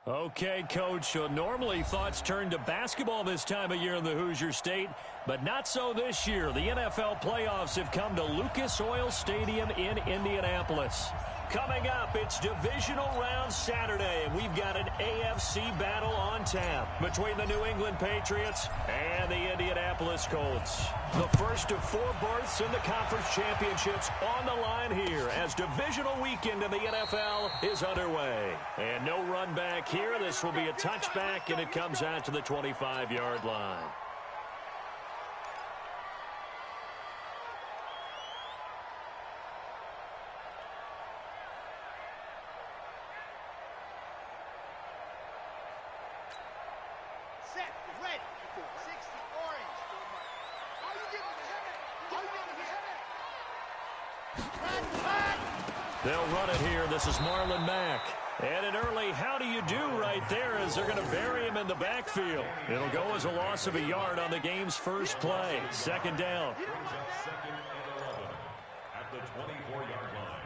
Okay, Coach, normally thoughts turn to basketball this time of year in the Hoosier State, but not so this year. The NFL playoffs have come to Lucas Oil Stadium in Indianapolis. Coming up, it's Divisional Round Saturday, and we've got an AFC battle on tap between the New England Patriots and the Indianapolis Colts. The first of 4 berths in the conference championships on the line here as divisional weekend in the NFL is underway. And no run back here. This will be a touchback, and it comes out to the 25-yard line. They'll run it here. This is Marlon Mack. And an early how do you do right there as they're going to bury him in the backfield. It'll go as a loss of a yard on the game's first play. Second down. At the 24-yard line.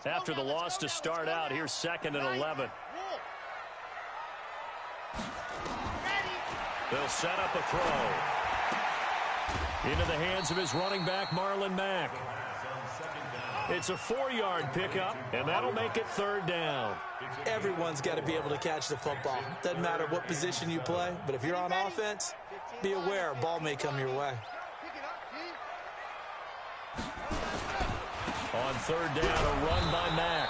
After the loss to start out, here's 2nd and 11. They'll set up a throw. Into the hands of his running back, Marlon Mack. It's a 4-yard pickup, and that'll make it 3rd down. Everyone's got to be able to catch the football. Doesn't matter what position you play, but if you're on offense, be aware a ball may come your way. On 3rd down, a run by Mack.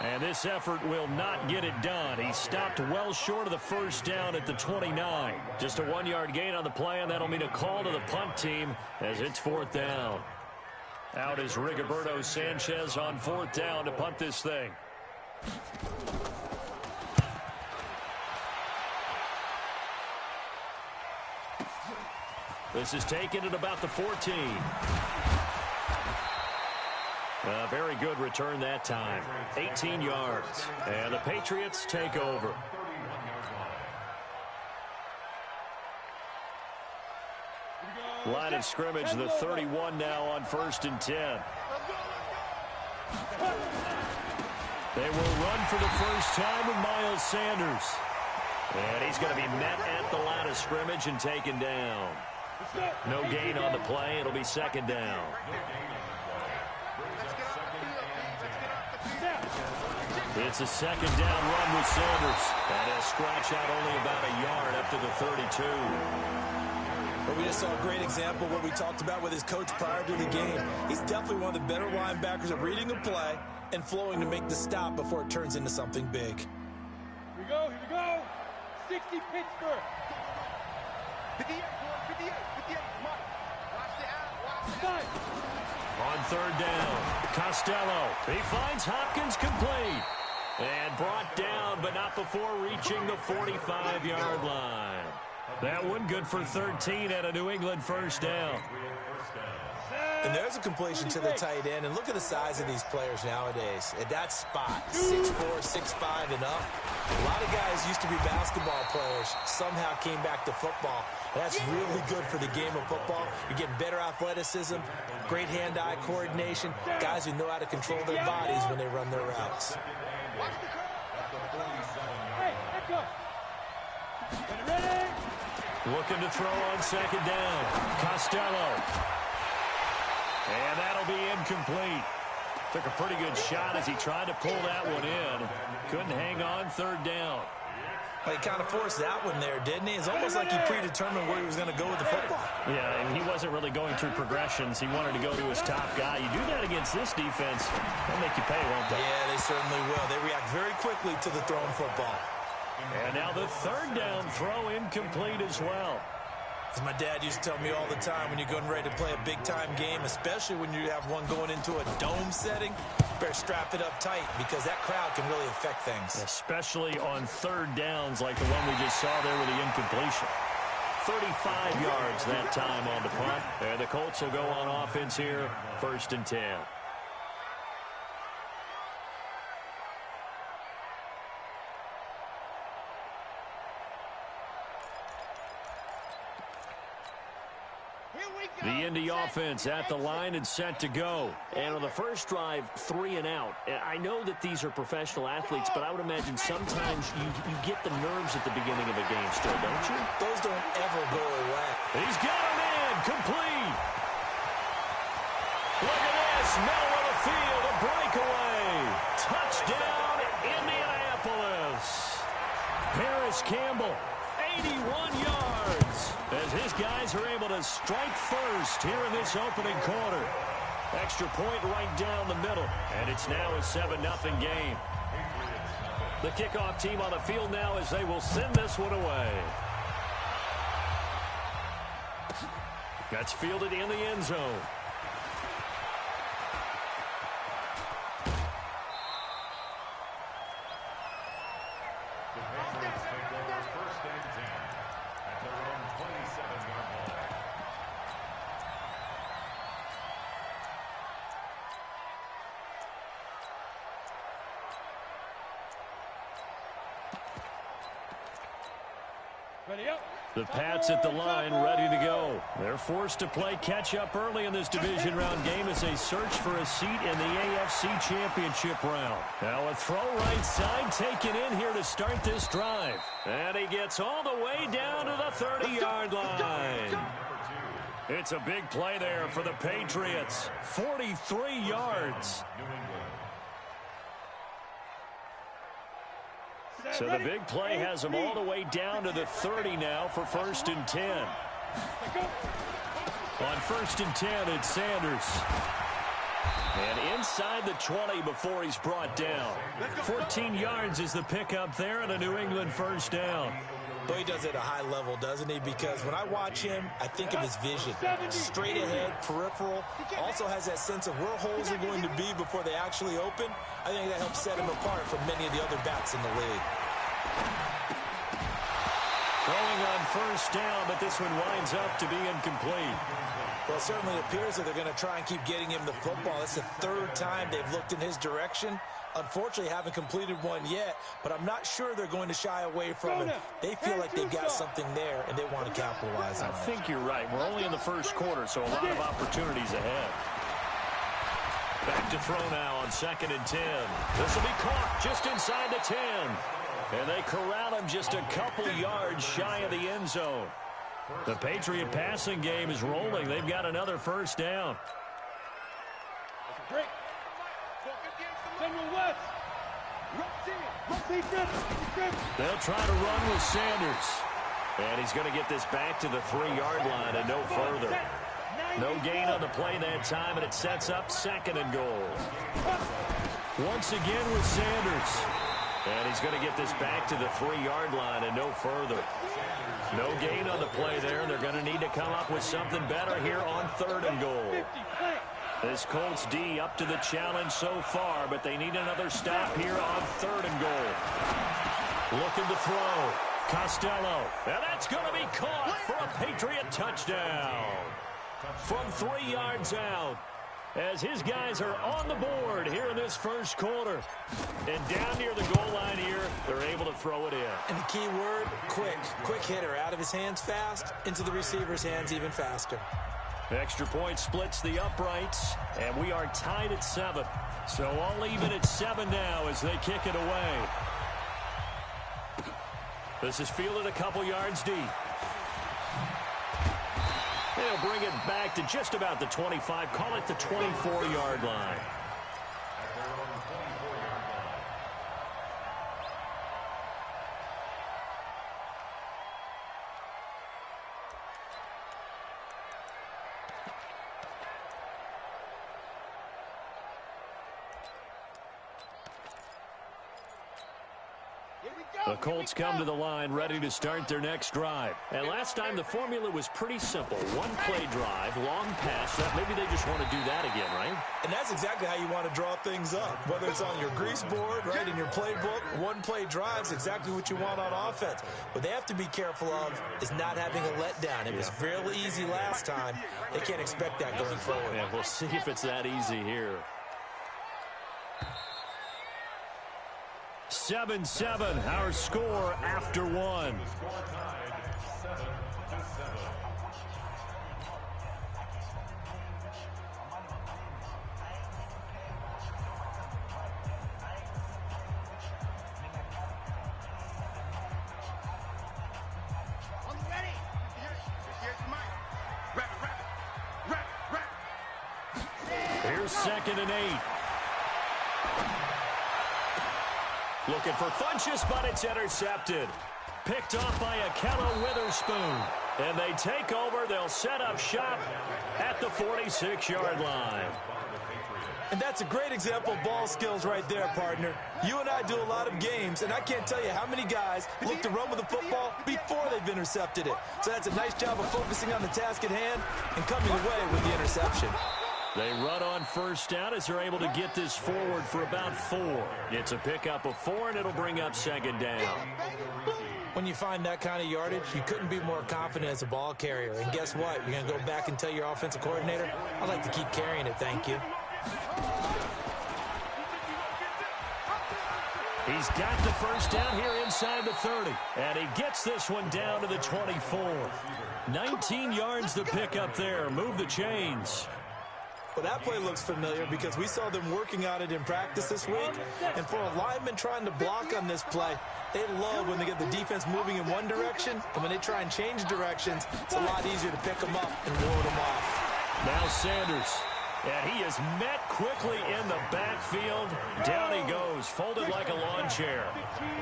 And this effort will not get it done. He stopped well short of the first down at the 29. Just a 1-yard gain on the play, and that'll mean a call to the punt team as it's 4th down. Out is Rigoberto Sanchez on 4th down to punt this thing. This is taken at about the 14. A very good return that time. 18 yards. And the Patriots take over. Line of scrimmage, the 31 now on 1st and 10. They will run for the first time with Miles Sanders. And he's going to be met at the line of scrimmage and taken down. No gain on the play. It'll be 2nd down. It's a 2nd down run with Sanders. And he'll scratch out only about a yard up to the 32. But we just saw a great example of what we talked about with his coach prior to the game. He's definitely one of the better linebackers at reading a play and flowing to make the stop before it turns into something big. Here we go, here we go. 60 Pittsburgh. 58, 58, 58. Come on. Watch the out, watch the On 3rd down, Costello. He finds Hopkins complete. And brought down, but not before reaching the 45-yard line. That one good for 13 at a New England first down. And there's a completion to the tight end. And look at the size of these players nowadays. At that spot, 6'4", 6'5", and up. A lot of guys used to be basketball players. Somehow came back to football. That's really good for the game of football. You're getting better athleticism, great hand-eye coordination, guys who know how to control their bodies when they run their routes. Hey, let's go. Ready? Looking to throw on 2nd down. Costello. And that'll be incomplete. Took a pretty good shot as he tried to pull that one in. Couldn't hang on 3rd down. Well, he kind of forced that one there, didn't he? It's almost like he predetermined where he was going to go with the football. Yeah, and he wasn't really going through progressions. He wanted to go to his top guy. You do that against this defense, they'll make you pay, won't they? Yeah, they certainly will. They react very quickly to the thrown football. And now the 3rd down throw incomplete as well. As my dad used to tell me all the time, when you're getting ready to play a big-time game, especially when you have one going into a dome setting, better strap it up tight because that crowd can really affect things. Especially on 3rd downs like the one we just saw there with the incompletion. 35 yards that time on the punt. And the Colts will go on offense here, 1st and 10. The Indy offense at the line and set to go. And on the first drive, 3 and out. I know that these are professional athletes, but I would imagine sometimes you get the nerves at the beginning of a game still, don't you? Those don't ever go away. He's got him in. Complete. Look at this. Middle of the field. A breakaway. Touchdown, Indianapolis. Paris Campbell, 81 yards. As his guys are able to strike first here in this opening quarter. Extra point right down the middle. And it's now a 7-0 game. The kickoff team on the field now as they will send this one away. That's fielded in the end zone. The Pats at the line, ready to go. They're forced to play catch-up early in this division round game as they search for a seat in the AFC Championship round. Now a throw right side taken in here to start this drive. And he gets all the way down to the 30-yard line. It's a big play there for the Patriots. 43 yards. So the big play has them all the way down to the 30 now for 1st and 10. On 1st and 10, it's Sanders. And inside the 20 before he's brought down. 14 yards is the pickup there and a New England first down. Well, he does it at a high level, doesn't he? Because when I watch him, I think of his vision. Straight ahead, peripheral. Also has that sense of where holes are going to be before they actually open. I think that helps set him apart from many of the other backs in the league. Throwing on first down, but this one winds up to be incomplete. Well, it certainly appears that they're going to try and keep getting him the football. It's the 3rd time they've looked in his direction. Unfortunately, haven't completed one yet, but I'm not sure they're going to shy away from him. They feel like they've got something there, and they want to capitalize on it. I think you're right. We're only in the first quarter, so a lot of opportunities ahead. Back to throw now on 2nd and 10. This will be caught just inside the 10. And they corral him just a couple yards shy of the end zone. The Patriot passing game is rolling. They've got another first down. They'll try to run with Sanders. And he's going to get this back to the 3-yard line and no further. No gain on the play that time, and it sets up 2nd and goal. Once again with Sanders. And he's going to get this back to the 3-yard line and no further. No gain on the play there. They're going to need to come up with something better here on 3rd and goal. This Colts D up to the challenge so far, but they need another stop here on 3rd and goal. Looking to throw. Costello. And that's going to be caught for a Patriot touchdown. From 3 yards out. As his guys are on the board here in this first quarter. And down near the goal line here, they're able to throw it in. And the key word, quick. Quick hitter. Out of his hands fast, into the receiver's hands even faster. Extra point splits the uprights, and we are tied at 7. So all even at 7 now as they kick it away. This is fielded a couple yards deep. They'll bring it back to just about the 25. Call it the 24-yard line. The Colts come to the line ready to start their next drive. And last time the formula was pretty simple. One-play drive, long pass. Maybe they just want to do that again, right? And that's exactly how you want to draw things up. Whether it's on your grease board, right, in your playbook, one-play drive's exactly what you want on offense. What they have to be careful of is not having a letdown. It was real easy last time. They can't expect that going forward. Yeah, we'll see if it's that easy here. 7-7, our score after 1. Here's 2nd and 8. Looking for Funchess, but it's intercepted. Picked off by Akello Witherspoon. And they take over. They'll set up shop at the 46-yard line. And that's a great example of ball skills right there, partner. You and I do a lot of games, and I can't tell you how many guys look to run with the football before they've intercepted it. So that's a nice job of focusing on the task at hand and coming away with the interception. They run on 1st down as they're able to get this forward for about 4. It's a pickup of 4, and it'll bring up 2nd down. When you find that kind of yardage, you couldn't be more confident as a ball carrier. And guess what? You're going to go back and tell your offensive coordinator, I'd like to keep carrying it, thank you. He's got the 1st down here inside the 30. And he gets this one down to the 24. 19 yards to pick up there. Move the chains. Well, that play looks familiar because we saw them working on it in practice this week. And for a lineman trying to block on this play, they love when they get the defense moving in one direction. And when they try and change directions, it's a lot easier to pick them up and ward them off. Now Sanders. And he is met quickly in the backfield. Down he goes, folded like a lawn chair.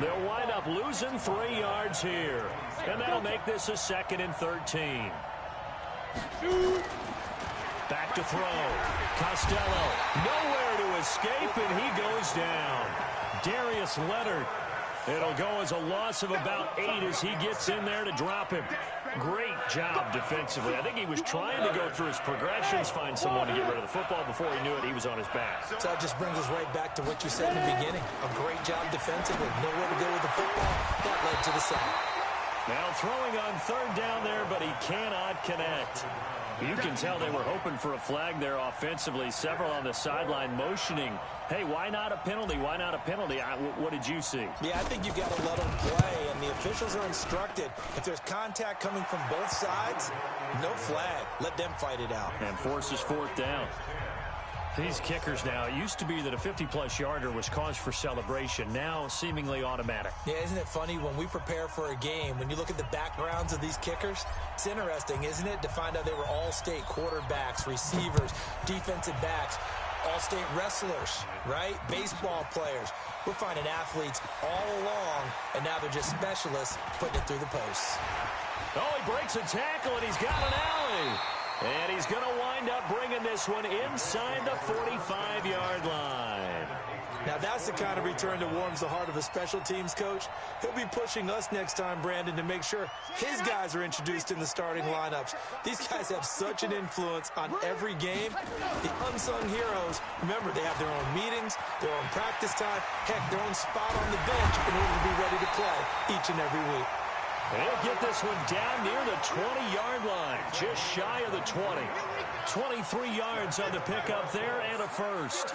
They'll wind up losing 3 yards here. And that'll make this a 2nd and 13. Back to throw. Costello, nowhere to escape, and he goes down. Darius Leonard. It'll go as a loss of about 8 as he gets in there to drop him. Great job defensively. I think he was trying to go through his progressions, find someone to get rid of the football. Before he knew it, he was on his back. So that just brings us right back to what you said in the beginning. A great job defensively. Nowhere to go with the football. That led to the sack. Now throwing on 3rd down there, but he cannot connect. You can tell they were hoping for a flag there offensively. Several on the sideline motioning, hey, why not a penalty? Why not a penalty? What did you see? Yeah, I think you've got to let them play, and the officials are instructed. If there's contact coming from both sides, no flag. Let them fight it out. And forces 4th down. These kickers now, it used to be that a 50-plus yarder was cause for celebration. Now seemingly automatic. Yeah, isn't it funny when we prepare for a game, when you look at the backgrounds of these kickers, it's interesting, isn't it, to find out they were all-state quarterbacks, receivers, defensive backs, all-state wrestlers, right? Baseball players. We're finding athletes all along, and now they're just specialists putting it through the posts. Oh, he breaks a tackle, and he's got an alley. And he's going to wind up bringing this one inside the 45-yard line. Now, that's the kind of return that warms the heart of a special teams coach. He'll be pushing us next time, Brandon, to make sure his guys are introduced in the starting lineups. These guys have such an influence on every game. The unsung heroes, remember, they have their own meetings, their own practice time, heck, their own spot on the bench in order to be ready to play each and every week. And he'll get this one down near the 20-yard line, just shy of the 20. 23 yards on the pickup there and a first.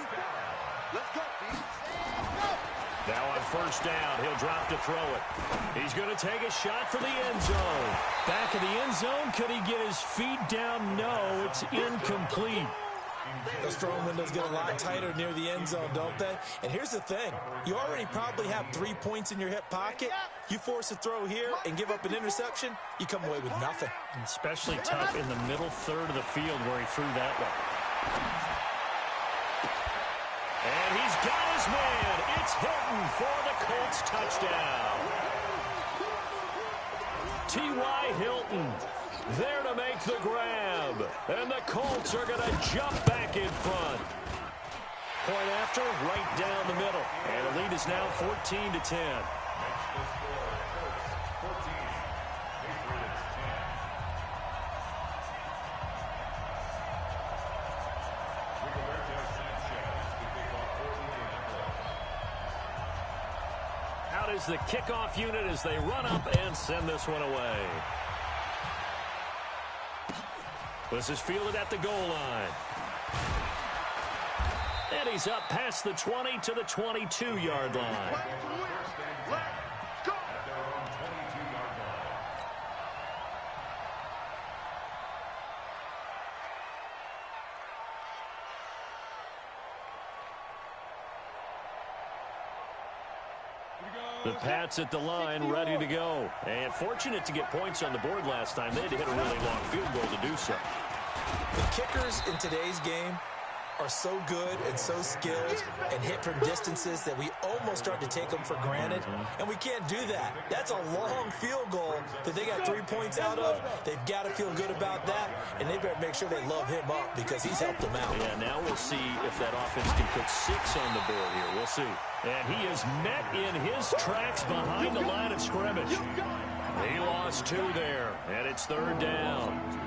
Now on 1st down, he'll drop to throw it. He's going to take a shot for the end zone. Back of the end zone, could he get his feet down? No, it's incomplete. Those throwing windows get a lot tighter near the end zone, don't they? And here's the thing. You already probably have 3 points in your hip pocket. You force a throw here and give up an interception, you come away with nothing. Especially tough in the middle third of the field where he threw that one. And he's got his man. It's Hilton for the Colts touchdown. T.Y. Hilton there to make the grab. And the Colts are going to jump back in front. Point after, right down the middle. And the lead is now 14-10. Out is the kickoff unit as they run up and send this one away. This is fielded at the goal line. And he's up past the 20 to the 22-yard line. The Pats at the line, ready to go. And fortunate to get points on the board last time. They had to hit a really long field goal to do so. The kickers in today's game are so good and so skilled and hit from distances that we almost start to take them for granted, and we can't do that. That's a long field goal that they got 3 points out of. They've got to feel good about that, and they better make sure they love him up because he's helped them out. Yeah, now we'll see if that offense can put 6 on the board here. We'll see. And he is met in his tracks behind the line of scrimmage. He lost 2 there, and it's 3rd down.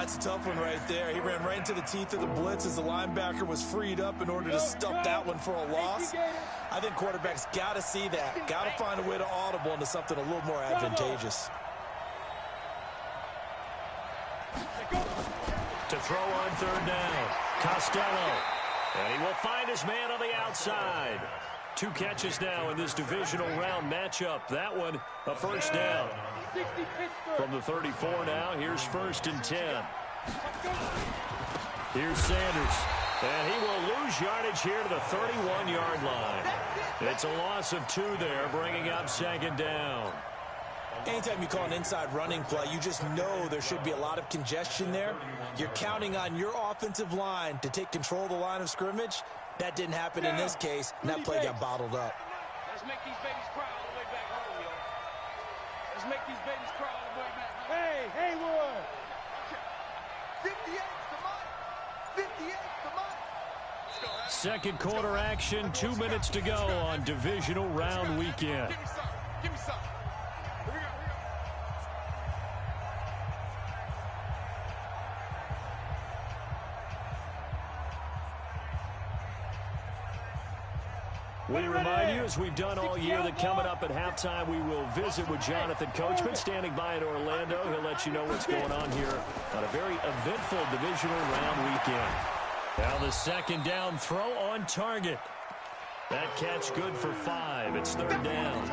It's a tough one right there. He ran right into the teeth of the blitz as the linebacker was freed up in order to stuff that one for a loss. I think quarterbacks got to see that. Got to find a way to audible into something a little more advantageous. To throw on 3rd down, Costello. And he will find his man on the outside. 2 catches now in this divisional round matchup. That one, a first down. From the 34 now, here's 1st and 10. Here's Sanders. And he will lose yardage here to the 31-yard line. It's a loss of 2 there, bringing up 2nd down. Anytime you call an inside running play, you just know there should be a lot of congestion there. You're counting on your offensive line to take control of the line of scrimmage. That didn't happen in this case, and that play got bottled up. Let's make these babies cry all the way back home, yo. Let's make these babies cry all the way back home. Hey, Haywood! 58, come on! 58, come on! Second quarter action, 2 minutes to go on divisional round weekend. Give me some. Give me some. Here we go. We remind you, as we've done all year, that coming up at halftime, we will visit with Jonathan Coachman standing by in Orlando. He'll let you know what's going on here on a very eventful divisional round weekend. Now the 2nd down throw on target. That catch good for 5. It's 3rd down.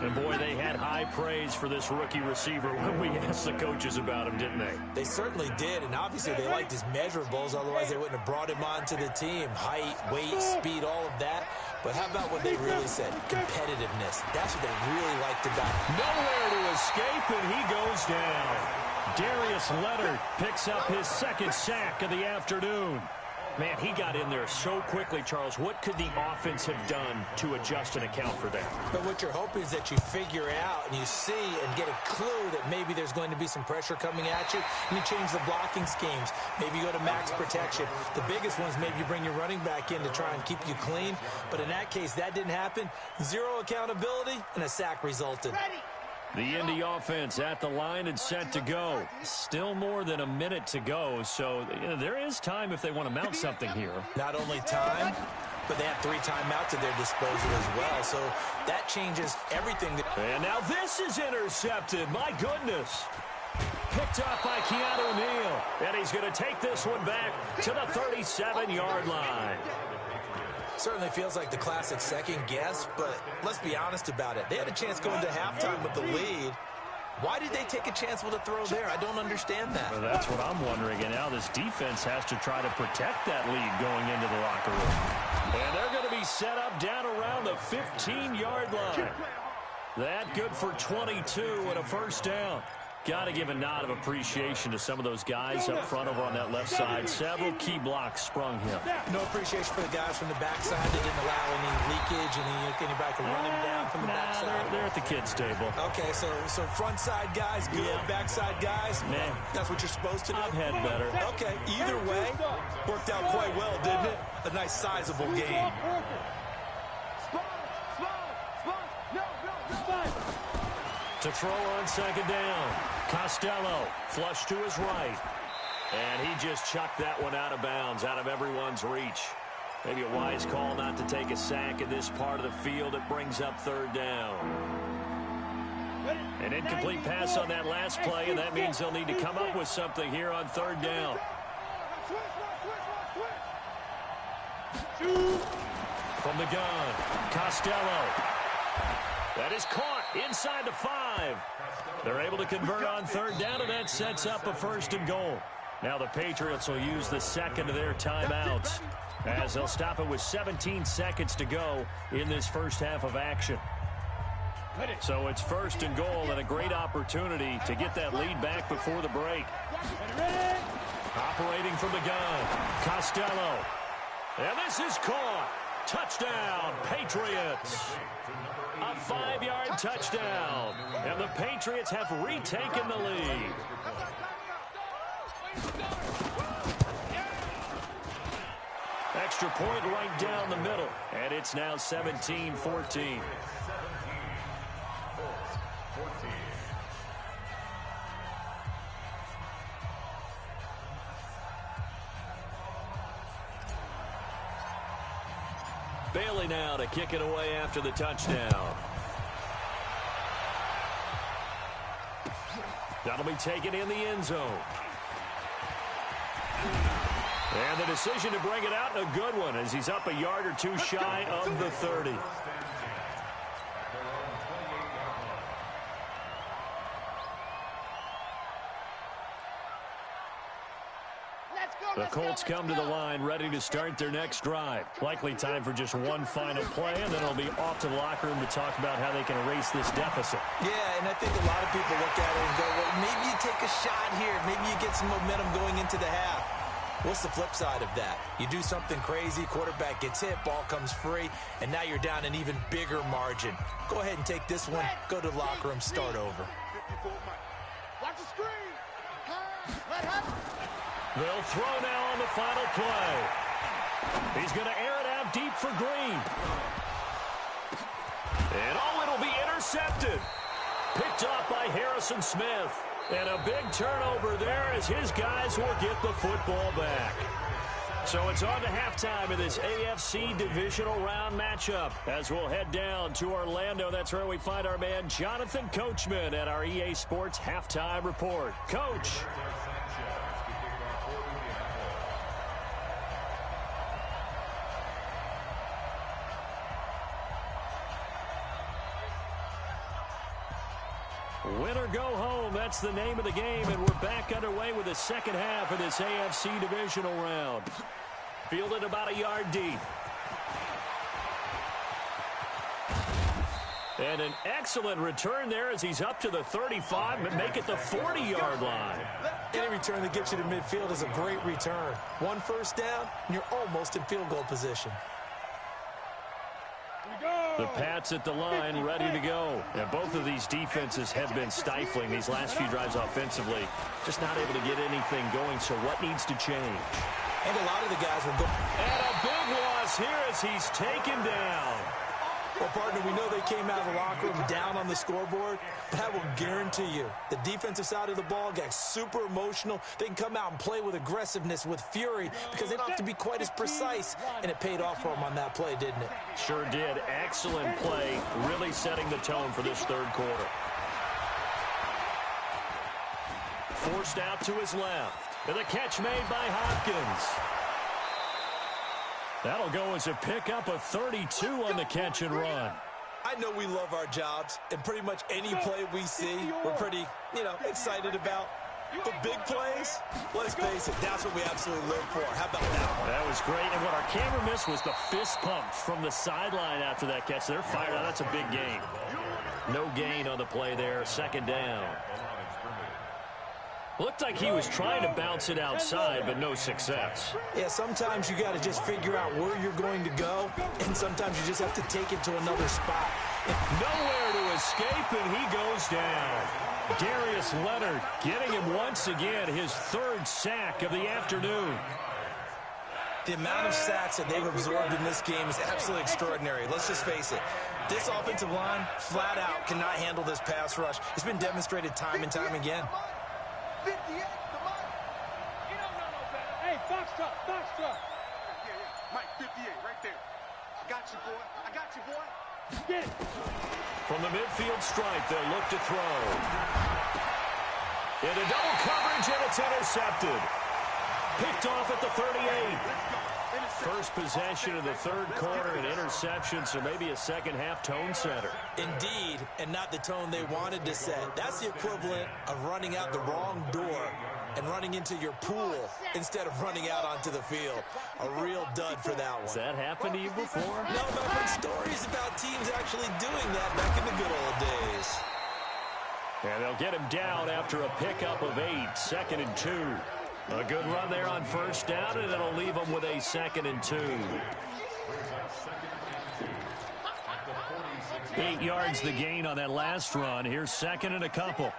And, boy, they had high praise for this rookie receiver when we asked the coaches about him, didn't they? They certainly did, and obviously they liked his measurables. Otherwise, they wouldn't have brought him onto the team. Height, weight, speed, all of that. But how about what they really said? Competitiveness. That's what they really liked about him. Nowhere to escape, and he goes down. Darius Leonard picks up his 2nd sack of the afternoon. Man, he got in there so quickly, Charles. What could the offense have done to adjust and account for that? But what you're hoping is that you figure out and you see and get a clue that maybe there's going to be some pressure coming at you, and you change the blocking schemes. Maybe you go to max protection. The biggest one is maybe you bring your running back in to try and keep you clean. But in that case, that didn't happen. 0 accountability, and a sack resulted. The Indy offense at the line and set to go. Still more than a minute to go, so there is time if they want to mount something here. Not only time, but they have 3 timeouts at their disposal as well, so that changes everything. And now this is intercepted. My goodness. Picked up by Keanu Neal, and he's going to take this one back to the 37-yard line. Certainly feels like the classic second guess, but let's be honest about it. They had a chance going to halftime with the lead. Why did they take a chance with a throw there? I don't understand that. Well, that's what I'm wondering. And now this defense has to try to protect that lead going into the locker room. And they're going to be set up down around the 15-yard line. That good for 22 and a first down. Got to give a nod of appreciation to some of those guys up front over on that left side. Several key blocks sprung him. No appreciation for the guys from the backside that didn't allow any leakage and anybody can run him down from the backside. They're at the kids' table. Okay, so front side guys good, backside guys, man, that's what you're supposed to do? I've had better. Okay, either way, worked out quite well, didn't it? A nice sizable game. To throw on 2nd down. Costello flush to his right. And he just chucked that one out of bounds, out of everyone's reach. Maybe a wise call not to take a sack in this part of the field. It brings up 3rd down. An incomplete pass on that last play, and that means they'll need to come up with something here on 3rd down. From the gun, Costello. That is caught inside the 5. They're able to convert on 3rd down, and that sets up a 1st and goal. Now the Patriots will use the 2nd of their timeouts as they'll stop it with 17 seconds to go in this first half of action. So it's 1st and goal and a great opportunity to get that lead back before the break. Operating from the gun, Costello. And this is caught. Touchdown, Patriots. A 5-yard touchdown. And the Patriots have retaken the lead. Extra point right down the middle. And it's now 17-14. Bailey now to kick it away after the touchdown. That'll be taken in the end zone. And the decision to bring it out, a good one, as he's up a yard or two shy of the 30. The Colts come to the line ready to start their next drive. Likely time for just one final play, and then it'll be off to the locker room to talk about how they can erase this deficit. Yeah, and I think a lot of people look at it and go, well, maybe you take a shot here. Maybe you get some momentum going into the half. What's the flip side of that? You do something crazy, quarterback gets hit, ball comes free, and now you're down an even bigger margin. Go ahead and take this one, go to the locker room, start over. Watch the screen. Let happen. They'll throw now on the final play. He's going to air it out deep for Green. And it'll be intercepted. Picked off by Harrison Smith. And a big turnover there as his guys will get the football back. So it's on to halftime of this AFC Divisional Round matchup as we'll head down to Orlando. That's where we find our man Jonathan Coachman at our EA Sports Halftime Report. Coach. Win or go home, that's the name of the game, and we're back underway with the second half of this AFC Divisional Round. Fielded about a yard deep. And an excellent return there as he's up to the 35, but make it the 40-yard line. Any return that gets you to midfield is a great return. One first down, and you're almost in field goal position. The Pats at the line, ready to go. And both of these defenses have been stifling these last few drives offensively. Just not able to get anything going, so what needs to change? And a lot of the guys will go. And a big loss here as he's taken down. Well, partner, we know they came out of the locker room down on the scoreboard, but I will guarantee you the defensive side of the ball got super emotional. They can come out and play with aggressiveness, with fury, because they don't have to be quite as precise, and it paid off for them on that play, didn't it? Sure did. Excellent play, really setting the tone for this third quarter. Forced out to his left, and the catch made by Hopkins. That'll go as a pickup of 32 on the catch and run. I know we love our jobs, and pretty much any play we see, we're pretty, excited about. But big plays, let's face it, that's what we absolutely live for. How about that one? That was great, and what our camera missed was the fist pump from the sideline after that catch. They're fired out. That's a big gain. No gain on the play there, second down. Looked like he was trying to bounce it outside, but no success. Yeah, sometimes you got to just figure out where you're going to go, and sometimes you just have to take it to another spot. Nowhere to escape, and he goes down. Darius Leonard getting him once again, his third sack of the afternoon. The amount of sacks that they've absorbed in this game is absolutely extraordinary. Let's just face it. This offensive line, flat out, cannot handle this pass rush. It's been demonstrated time and time again. 58, the Mike. You don't know no better. Hey, box truck, box truck. Yeah. Mike, 58, right there. I got you, boy. I got you, boy. Get it. From the midfield stripe, they'll look to throw. Into double coverage, and it's intercepted. Picked off at the 38. First possession of the third quarter, an interception, so maybe a second-half tone setter. Indeed, and not the tone they wanted to set. That's the equivalent of running out the wrong door and running into your pool instead of running out onto the field. A real dud for that one. Has that happened to you before? No, but I've heard stories about teams actually doing that back in the good old days. And they'll get him down after a pickup of 8, 2nd and 2. A good run there on first down, and it'll leave them with a 2nd and 2. 8 yards the gain on that last run. Here's 2nd and a couple.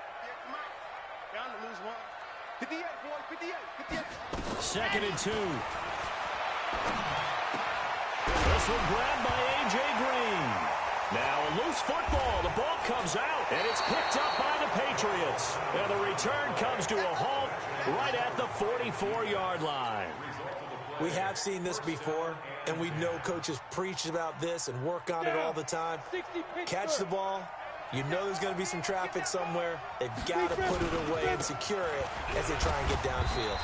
2nd and 2. This one grabbed by A.J. Green. Now a loose football. The ball comes out, and it's picked up by the Patriots. And the return comes to a halt right at the 44-yard line. We have seen this before, and we know coaches preach about this and work on it all the time. Catch the ball. You know there's going to be some traffic somewhere. They've got to put it away and secure it as they try and get downfield.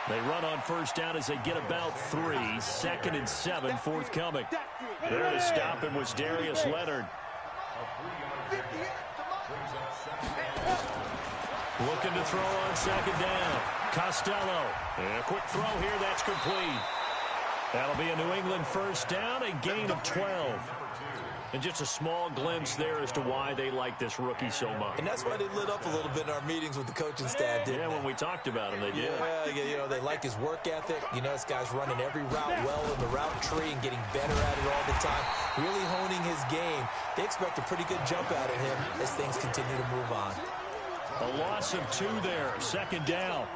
They run on first down as they get about 3. 2nd and 7 forthcoming. There to stop him was Darius Leonard. Looking to throw on 2nd down. Costello. And a quick throw here. That's complete. That'll be a New England first down, a gain of 12. And just a small glimpse there as to why they like this rookie so much. And that's why they lit up a little bit in our meetings with the coaching staff, didn't they? When we talked about him, they did. Yeah, you know, they like his work ethic. You know, this guy's running every route well in the route tree and getting better at it all the time, really honing his game. They expect a pretty good jump out of him as things continue to move on. A loss of 2 there, 2nd down.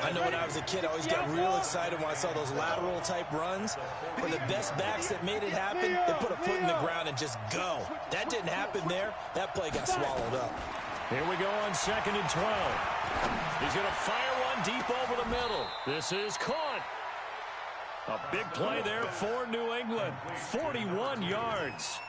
I know when I was a kid, I always got real excited when I saw those lateral-type runs. But the best backs that made it happen, they put a foot in the ground and just go. That didn't happen there. That play got swallowed up. Here we go on 2nd and 12. He's going to fire one deep over the middle. This is caught. A big play there for New England. 41 yards.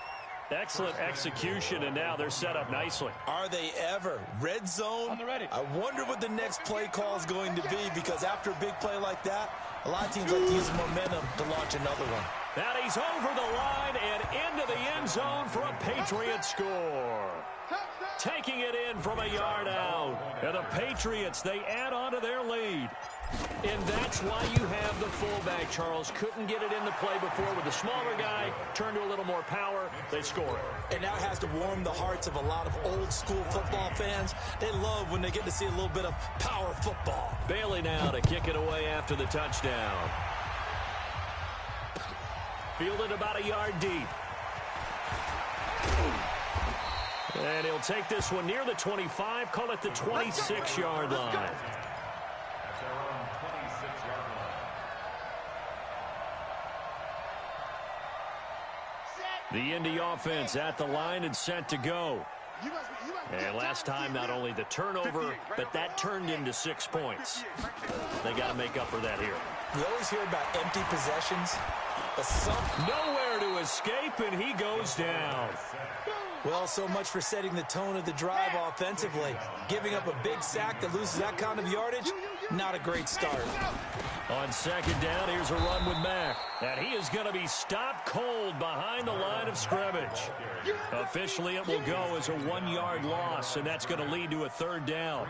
Excellent execution, and now they're set up nicely. Are they ever? Red zone? I wonder what the next play call is going to be, because after a big play like that, a lot of teams like to use momentum to launch another one. And he's over the line and into the end zone for a Patriot score. Taking it in from a yard out. And the Patriots, they add on to their lead. And that's why you have the fullback, Charles. Couldn't get it into play before with the smaller guy. Turned to a little more power. They score it. And that has to warm the hearts of a lot of old-school football fans. They love when they get to see a little bit of power football. Bailey now to kick it away after the touchdown. Fielded about a yard deep. And he'll take this one near the 25, call it the 26-yard line. The Indy offense at the line and set to go. And last time, not only the turnover, but that turned into 6 points. They got to make up for that here. You always hear about empty possessions, but nowhere to escape, and he goes down. Well, so much for setting the tone of the drive offensively. Giving up a big sack that loses that kind of yardage, not a great start. On 2nd down, here's a run with Mack. And he is going to be stopped cold behind the line of scrimmage. Officially, it will go as a 1-yard loss, and that's going to lead to a 3rd down.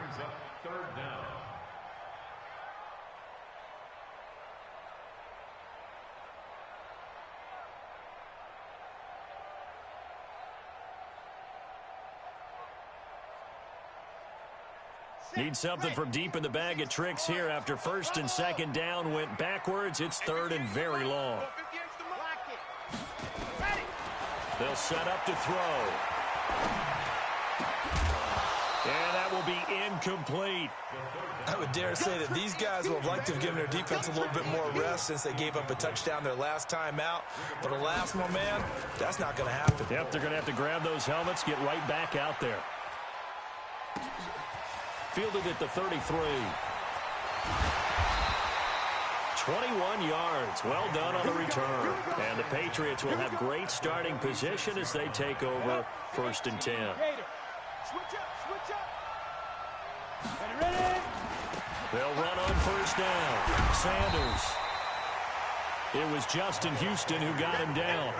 Need something from deep in the bag of tricks here after 1st and 2nd down went backwards. It's 3rd and very long. They'll set up to throw. And that will be incomplete. I would dare say that these guys would have liked to have given their defense a little bit more rest since they gave up a touchdown their last time out. But the last one, man, that's not going to happen. Yep, they're going to have to grab those helmets, get right back out there. Fielded at the 33. 21 yards. Well done on the return. And the Patriots will have great starting position as they take over 1st and 10. They'll run on 1st down. Sanders. It was Justin Houston who got him down.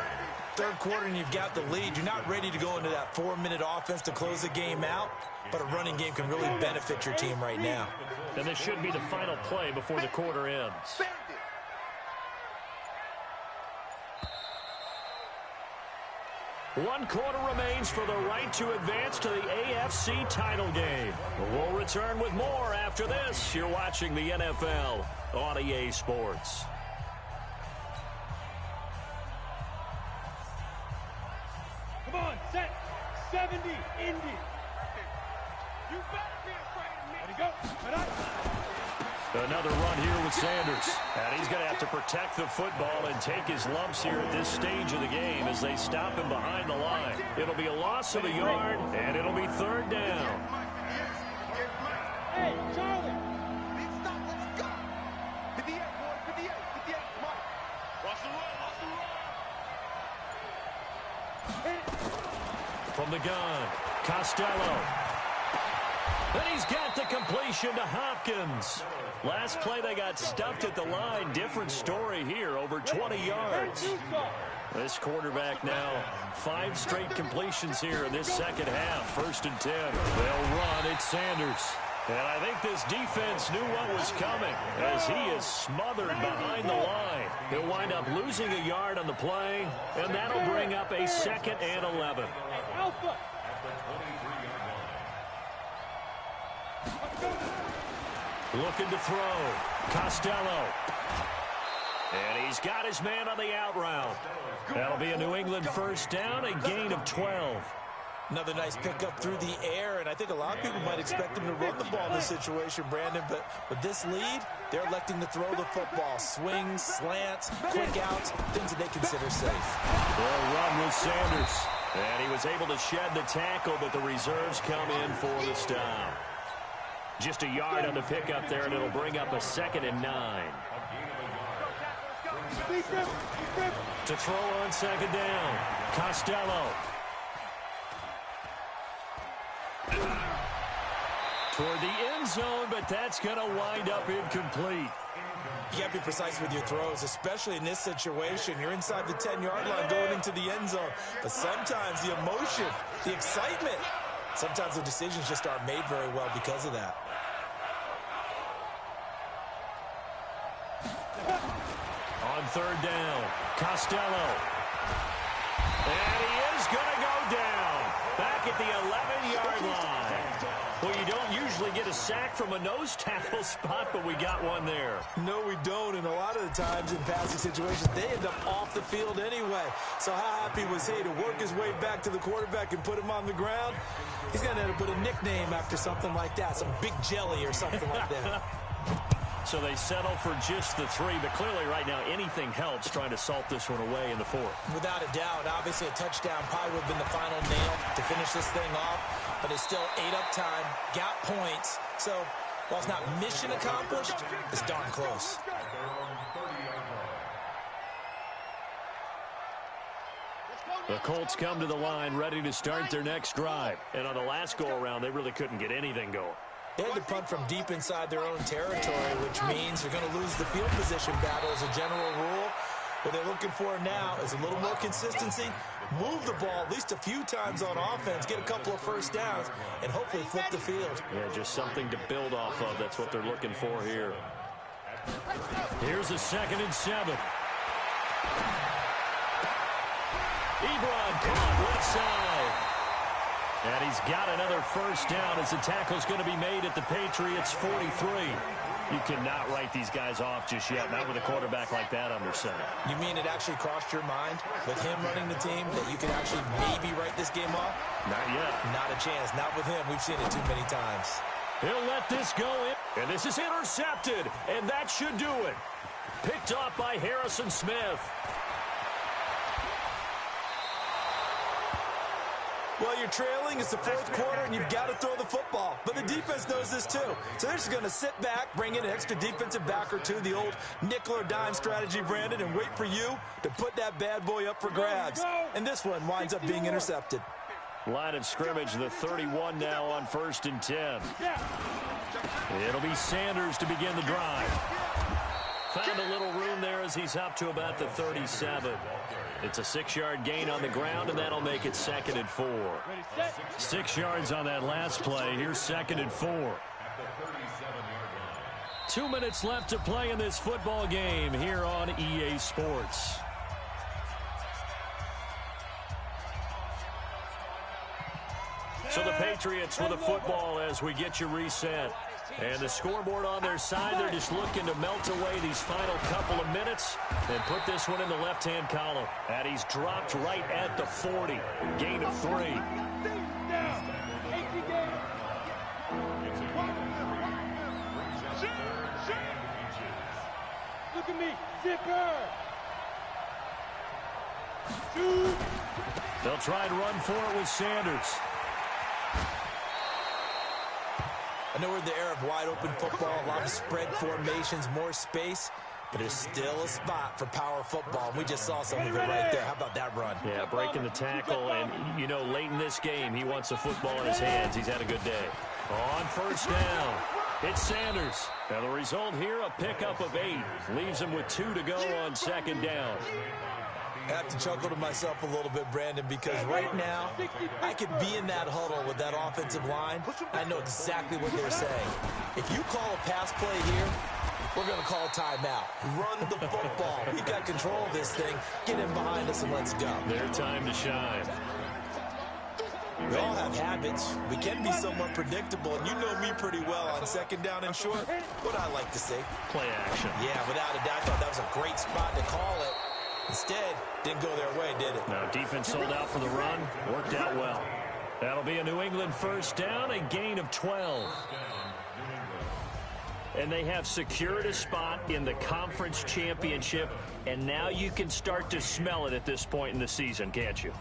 3rd quarter and you've got the lead. You're not ready to go into that 4-minute offense to close the game out, but a running game can really benefit your team right now. And this should be the final play before the quarter ends. 1 quarter remains for the right to advance to the AFC title game. We'll return with more after this. You're watching the NFL on EA Sports. Come on, set. 70, Indy. You better be afraid of me. Ready, go. Another run here with Sanders. And he's going to have to protect the football and take his lumps here at this stage of the game as they stop him behind the line. It'll be a loss of a yard, and it'll be 3rd down. Hey, Charlie. Big stop, let's go. 58, boy, 58, 58, come on. Watch the run, watch the run. From the gun, Costello. Then he's got the completion to Hopkins. Last play, they got stuffed at the line. Different story here, over 20 yards. This quarterback now, 5 straight completions here in this second half. 1st and 10. They'll run. It's Sanders. And I think this defense knew what was coming as he is smothered behind the line. He'll wind up losing a yard on the play, and that'll bring up a 2nd and 11. Alpha. Looking to throw. Costello. And he's got his man on the out route. That'll be a New England 1st down, a gain of 12. Another nice pickup through the air, and I think a lot of people might expect him to run the ball in this situation, Brandon, but with this lead, they're electing to throw the football. Swings, slants, quick outs, things that they consider safe. They'll run with Sanders. And he was able to shed the tackle, but the reserves come in for the stop. Just a yard on the pickup there, and it'll bring up a 2nd and 9. To throw on 2nd down, Costello. Toward the end zone, but that's going to wind up incomplete. You got to be precise with your throws, especially in this situation. You're inside the 10-yard line going into the end zone. But sometimes the emotion, the excitement, sometimes the decisions just aren't made very well because of that. On 3rd down, Costello. And he is going to go down back at the 11-yard line. Well, you don't usually get a sack from a nose tackle spot, but we got one there. No, we don't, and a lot of the times in passing situations, they end up off the field anyway. So how happy was he to work his way back to the quarterback and put him on the ground? He's going to have to put a nickname after something like that, some Big Jelly or something like that. So they settle for just the 3, but clearly right now anything helps trying to salt this one away in the 4th. Without a doubt, obviously a touchdown probably would have been the final nail to finish this thing off, but it's still 8 up time, got points. So while it's not mission accomplished, it's darn close. The Colts come to the line ready to start their next drive. And on the last go-around, they really couldn't get anything going. They had to punt from deep inside their own territory, which means you're going to lose the field position battle as a general rule. What they're looking for now is a little more consistency, move the ball at least a few times on offense, get a couple of 1st downs, and hopefully flip the field. Yeah, just something to build off of. That's what they're looking for here. Here's a 2nd and 7. Ebron caught left side. And he's got another 1st down as the tackle's going to be made at the Patriots' 43. You cannot write these guys off just yet, not with a quarterback like that under center. You mean it actually crossed your mind with him running the team that you could actually maybe write this game off? Not yet. Not a chance. Not with him. We've seen it too many times. He'll let this go in. And this is intercepted. And that should do it. Picked off by Harrison Smith. Well, you're trailing. It's the 4th quarter, and you've got to throw the football. But the defense knows this, too. So they're just going to sit back, bring in an extra defensive back or two, the old nickel or dime strategy, Brandon, and wait for you to put that bad boy up for grabs. And this one winds up being intercepted. Line of scrimmage, the 31 now on 1st and 10. It'll be Sanders to begin the drive. Found a little room there as he's up to about the 37. It's a 6-yard gain on the ground, and that'll make it 2nd and 4. 6 yards on that last play. Here's 2nd and 4. 2 minutes left to play in this football game here on EA Sports. Patriots with a football as we get you reset. And the scoreboard on their side, they're just looking to melt away these final couple of minutes and put this one in the left-hand column. And he's dropped right at the 40. Gain of 3. Look at me, zipper. They'll try and run for it with Sanders. I know we're in the era of wide-open football, a lot of spread formations, more space, but there's still a spot for power football. We just saw some of it right there. How about that run? Yeah, breaking the tackle, and, you know, late in this game, he wants the football in his hands. He's had a good day. On first down, it's Sanders. Now the result here, a pickup of 8. Leaves him with 2 to go on second down. I have to chuckle to myself a little bit, Brandon, because right now I could be in that huddle with that offensive line. I know exactly what they're saying. If you call a pass play here, we're going to call timeout. Run the football. We got control of this thing. Get in behind us and let's go. Their time to shine. We all have habits. We can be somewhat predictable, and you know me pretty well on second down and short. What I like to say. Play action. Yeah, without a doubt, I thought that was a great spot to call it. Instead, didn't go their way, did it? Now, defense sold out for the run. Worked out well. That'll be a New England first down, a gain of 12. And they have secured a spot in the conference championship, and now you can start to smell it at this point in the season, can't you?